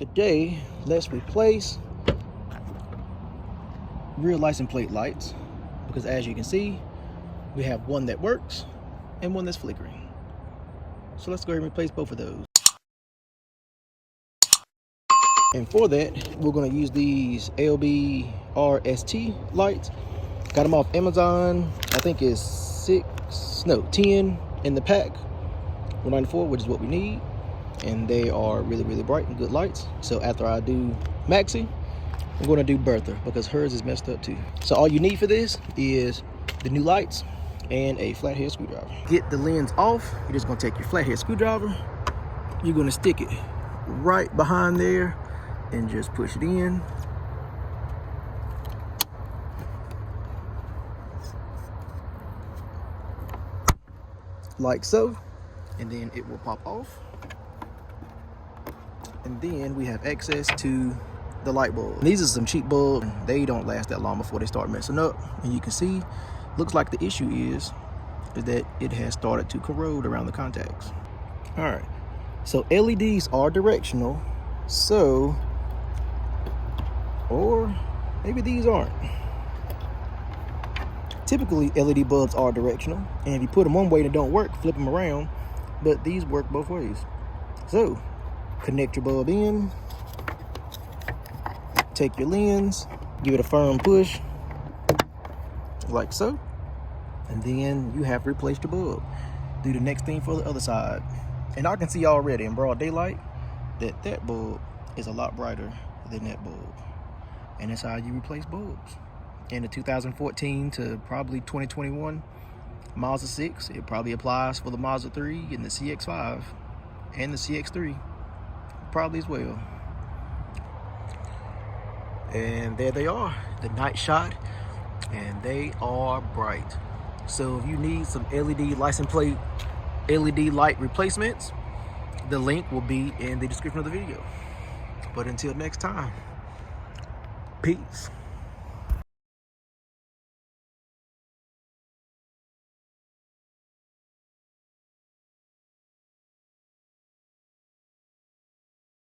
Today, let's replace rear license plate lights, because as you can see, we have one that works and one that's flickering. So let's go ahead and replace both of those. And for that, we're going to use these LB RST lights. Got them off Amazon. I think it's 10 in the pack. 194, which is what we need. And they are really, really bright and good lights. So after I do Maxie, I'm going to do Bertha, because hers is messed up too. So all you need for this is the new lights and a flathead screwdriver. Get the lens off. You're just going to take your flathead screwdriver. You're going to stick it right behind there and just push it in. Like so. And then it will pop off. And then we have access to the light bulb. These are some cheap bulbs. They don't last that long before they start messing up. And you can see, looks like the issue is that it has started to corrode around the contacts. All right, so LEDs are directional. So, or maybe these aren't. Typically, LED bulbs are directional. And if you put them one way and it don't work, flip them around. But these work both ways. So, connect your bulb in, take your lens, give it a firm push, like so, and then you have replaced your bulb. Do the next thing for the other side. And I can see already in broad daylight that that bulb is a lot brighter than that bulb. And that's how you replace bulbs. In the 2014 to probably 2021 Mazda 6, it probably applies for the Mazda 3 and the CX-5 and the CX-3. Probably as well. And there they are, the night shot, and they are bright. So if you need some LED license plate, LED light replacements, the link will be in the description of the video. But until next time, peace.